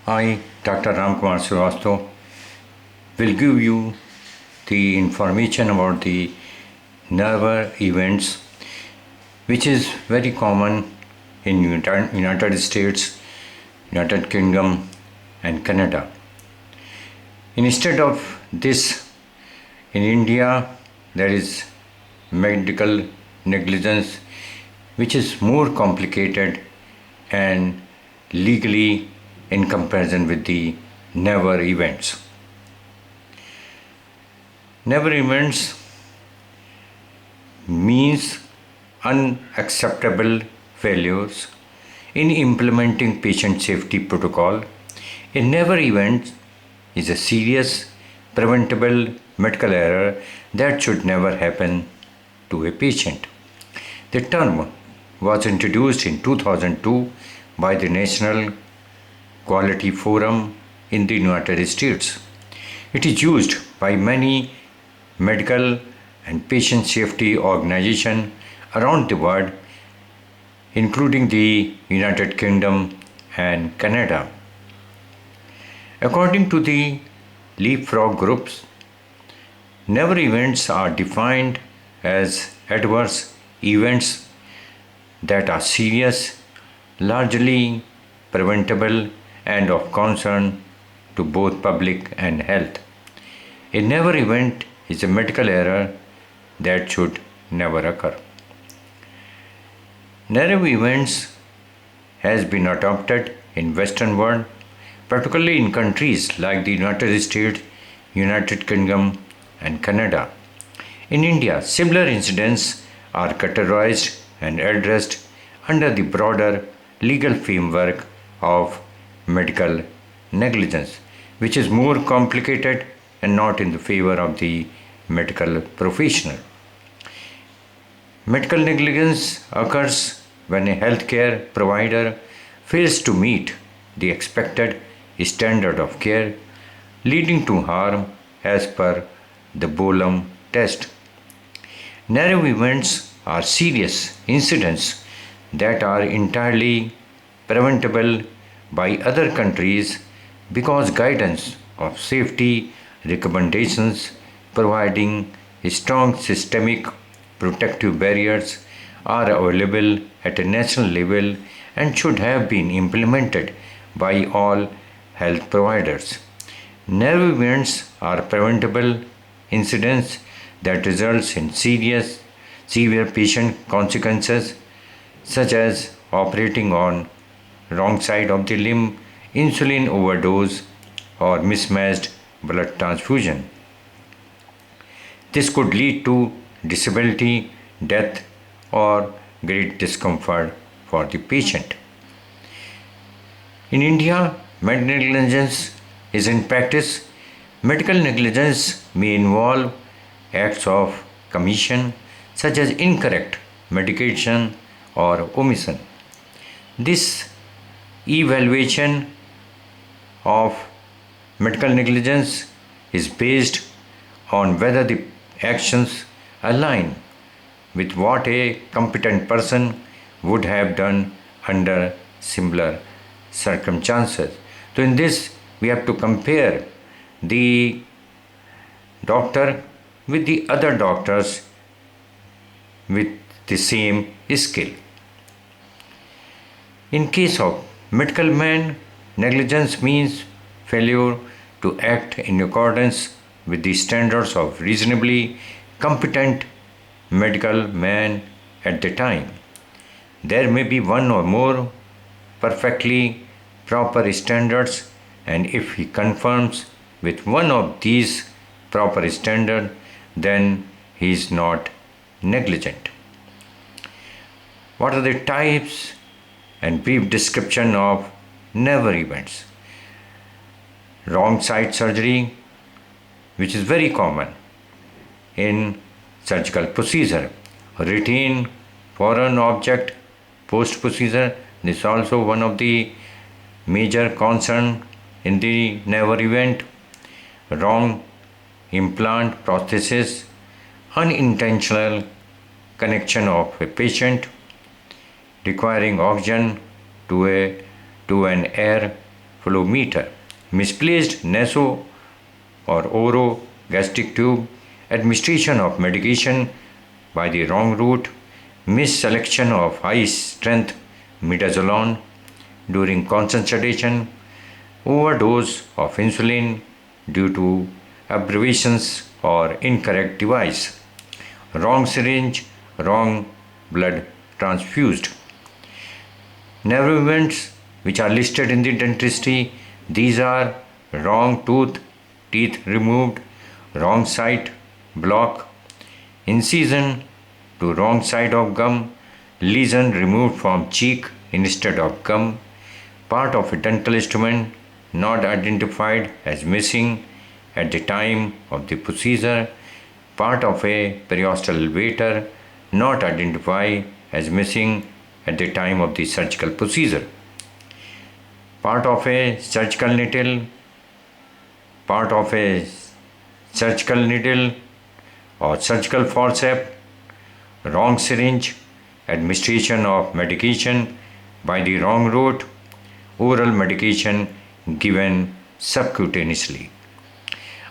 I, Dr. Ramkumar Srivastav, will give you the information about the never events, which is very common in United States, United Kingdom, and Canada. Instead of this, in India, there is medical negligence, which is more complicated and legally in comparison with the never events. Never events means unacceptable failures in implementing patient safety protocol. A never event is a serious preventable medical error that should never happen to a patient. The term was introduced in 2002 by the National Quality Forum in the United States. It is used by many medical and patient safety organizations around the world, including the United Kingdom and Canada. According to the leapfrog groups, never events are defined as adverse events that are serious, largely preventable, and of concern to both public and health. A never event is a medical error that should never occur. Never events has been adopted in Western world, particularly in countries like the United States, United Kingdom, and Canada. In India, similar incidents are categorized and addressed under the broader legal framework of medical negligence, which is more complicated and not in the favor of the medical professional. Medical negligence occurs when a healthcare provider fails to meet the expected standard of care, leading to harm as per the Bolam test. Narrow events are serious incidents that are entirely preventable by other countries because guidance of safety recommendations providing strong systemic protective barriers are available at a national level and should have been implemented by all health providers. Narrow events are preventable incidents that results in severe patient consequences such as operating on wrong side of the limb, insulin overdose, or mismatched blood transfusion. This could lead to disability, death, or great discomfort for the patient. In India, medical negligence is in practice. Medical negligence may involve acts of commission such as incorrect medication or omission. This evaluation of medical negligence is based on whether the actions align with what a competent person would have done under similar circumstances. So, in this, we have to compare the doctor with the other doctors with the same skill. In case of medical man, negligence means failure to act in accordance with the standards of reasonably competent medical man at the time. There may be one or more perfectly proper standards, and if he conforms with one of these proper standards, then he is not negligent. What are the types and brief description of never events? Wrong side surgery, which is very common in surgical procedure. Retain foreign object post procedure, this is also one of the major concern in the never event. Wrong implant prosthesis, unintentional connection of a patient requiring oxygen to an air flow meter, misplaced naso or orogastric tube, administration of medication by the wrong route, misselection of high strength midazolam during constant sedation, overdose of insulin due to abbreviations or incorrect device, wrong syringe, wrong blood transfused. Never events which are listed in the dentistry, these are wrong tooth, teeth removed, wrong side block, incision to wrong side of gum, lesion removed from cheek instead of gum, part of a dental instrument not identified as missing at the time of the procedure, part of a periostal elevator not identified as missing at the time of the surgical procedure, part of a surgical needle, part of a surgical needle or surgical forceps, wrong syringe, administration of medication by the wrong route, oral medication given subcutaneously.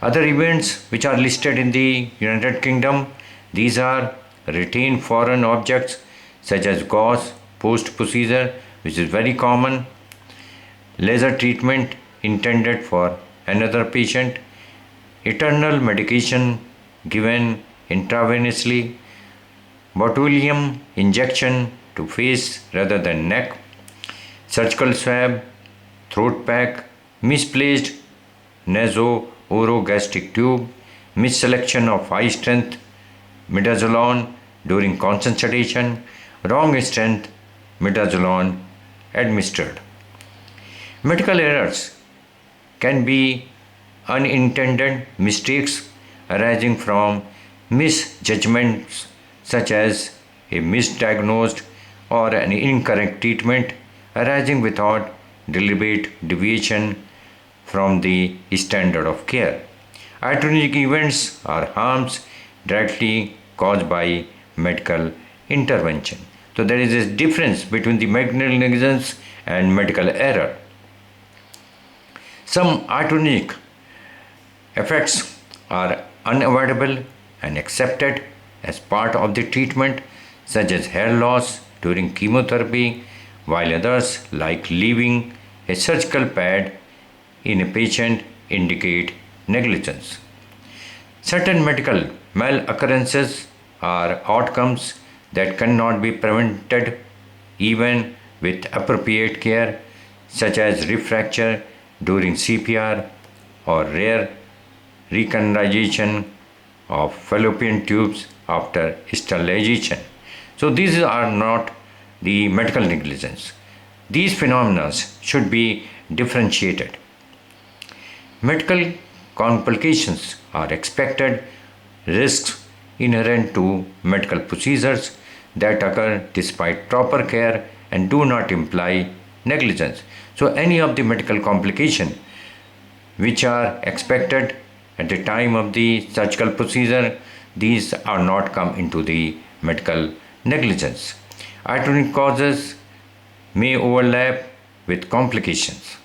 Other events which are listed in the United Kingdom, these are retained foreign objects such as gauze post-procedure, which is very common, laser treatment intended for another patient, eternal medication given intravenously, botulinum injection to face rather than neck, surgical swab, throat pack, misplaced naso-orogastric tube, misselection of high strength midazolam during constant sedation, wrong strength midazolam administered. Medical errors can be unintended mistakes arising from misjudgments such as a misdiagnosed or an incorrect treatment arising without deliberate deviation from the standard of care. Iatrogenic events are harms directly caused by medical intervention. So there is a difference between the medical negligence and medical error. Some iatrogenic effects are unavoidable and accepted as part of the treatment, such as hair loss during chemotherapy, while others, like leaving a surgical pad in a patient, indicate negligence. Certain medical malоccurrences are outcomes that cannot be prevented even with appropriate care, such as rib fracture during CPR or rare recanalization of fallopian tubes after sterilization. So these are not the medical negligence. These phenomena should be differentiated. Medical complications are expected risks inherent to medical procedures that occur despite proper care and do not imply negligence. So any of the medical complications which are expected at the time of the surgical procedure, these are not come into the medical negligence. Iatrogenic causes may overlap with complications.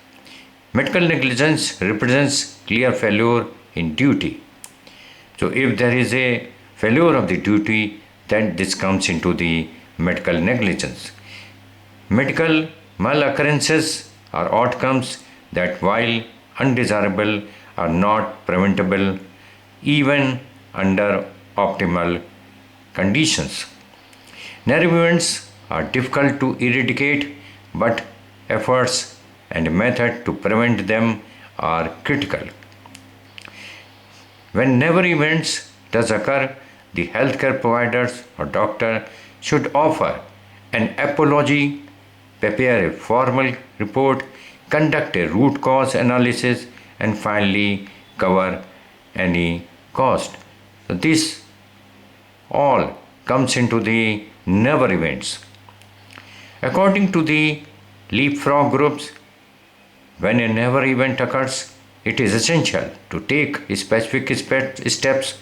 Medical negligence represents clear failure in duty. So if there is a failure of the duty, then this comes into the medical negligence. Medical maloccurrences are outcomes that, while undesirable, are not preventable even under optimal conditions. Nerve events are difficult to eradicate, but efforts and method to prevent them are critical. When nerve events does occur, the healthcare providers or doctor should offer an apology, prepare a formal report, conduct a root cause analysis, and finally cover any cost. So this all comes into the nerve events. According to the leapfrog groups, when a nerve event occurs, it is essential to take specific steps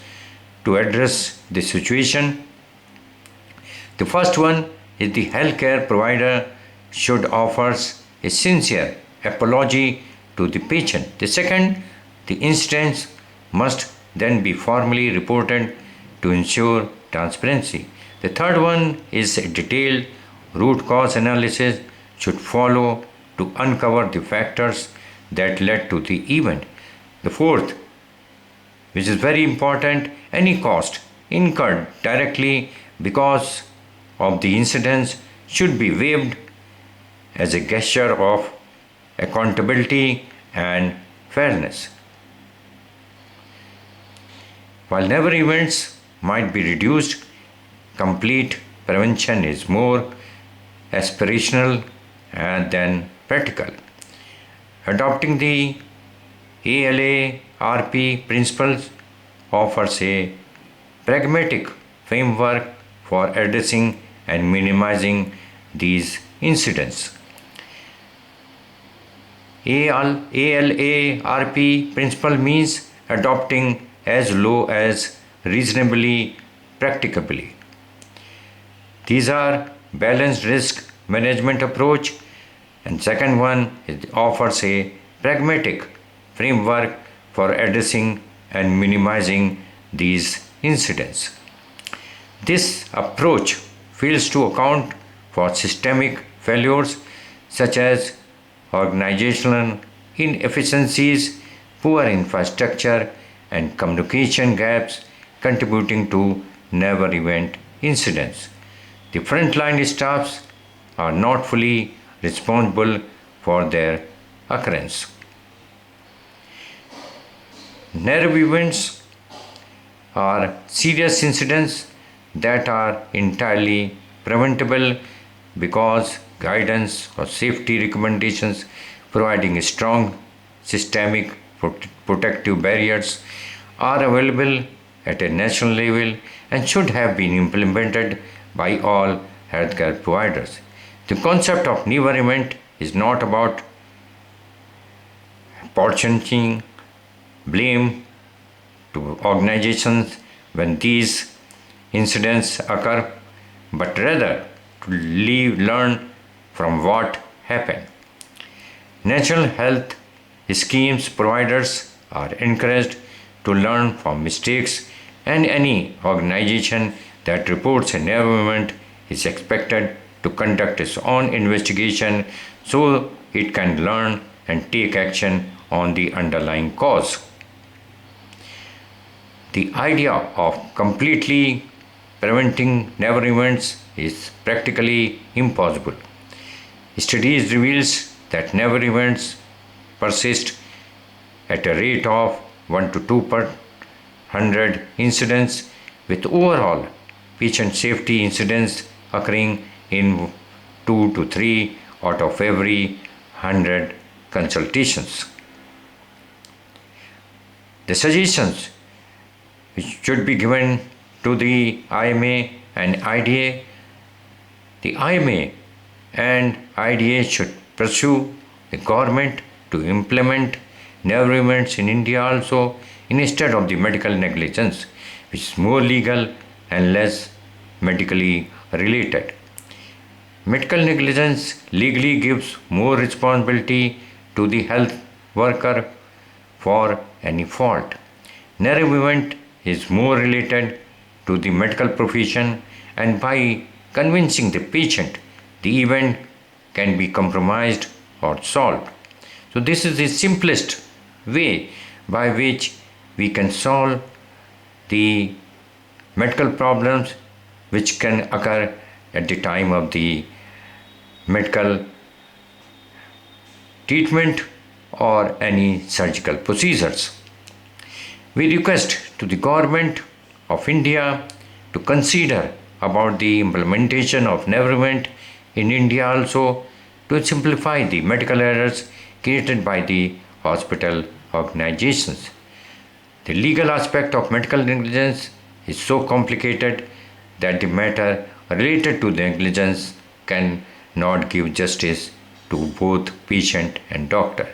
to address the situation. The first one is the healthcare provider should offer a sincere apology to the patient. The second, the incidents must then be formally reported to ensure transparency. The third one is a detailed root cause analysis should follow to uncover the factors that led to the event. The fourth, which is very important, any cost incurred directly because of the incidents should be waived as a gesture of accountability and fairness. While never events might be reduced, complete prevention is more aspirational than practical. Adopting the ALA-RP principles offers a pragmatic framework for addressing and minimizing these incidents. ALA-RP principle means adopting as low as reasonably practicably. These are balanced risk management approach, and second one offers a pragmatic framework for addressing and minimizing these incidents. This approach fails to account for systemic failures such as organizational inefficiencies, poor infrastructure, and communication gaps contributing to never event incidents. The frontline staffs are not fully responsible for their occurrence. Never events are serious incidents that are entirely preventable because guidance or safety recommendations providing strong systemic protective barriers are available at a national level and should have been implemented by all healthcare providers. The concept of never event is not about portioning blame to organizations when these incidents occur, but rather to learn from what happened. National health schemes providers are encouraged to learn from mistakes, and any organization that reports a never event is expected to conduct its own investigation so it can learn and take action on the underlying cause. The idea of completely preventing never events is practically impossible. Studies reveals that never events persist at a rate of 1 to 2 per 100 incidents, with overall patient safety incidents occurring in 2 to 3 out of every 100 consultations. The suggestions which should be given to the IMA and IDA. The IMA and IDA should pursue the government to implement never events in India also instead of the medical negligence, which is more legal and less medically related. Medical negligence legally gives more responsibility to the health worker for any fault. Never event is more related to the medical profession, and by convincing the patient, the event can be compromised or solved. So this is the simplest way by which we can solve the medical problems which can occur at the time of the medical treatment or any surgical procedures. We request to the government of India to consider about the implementation of never event in India also to simplify the medical errors created by the hospital organizations. The legal aspect of medical negligence is so complicated that the matter related to negligence can not give justice to both patient and doctor.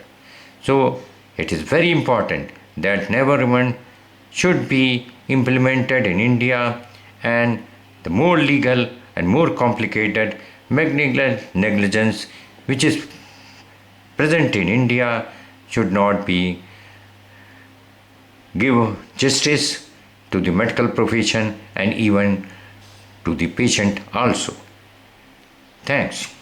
So it is very important that never event should be implemented in India, and the more legal and more complicated medical negligence which is present in India should not be give justice to the medical profession and even to the patient also. Thanks.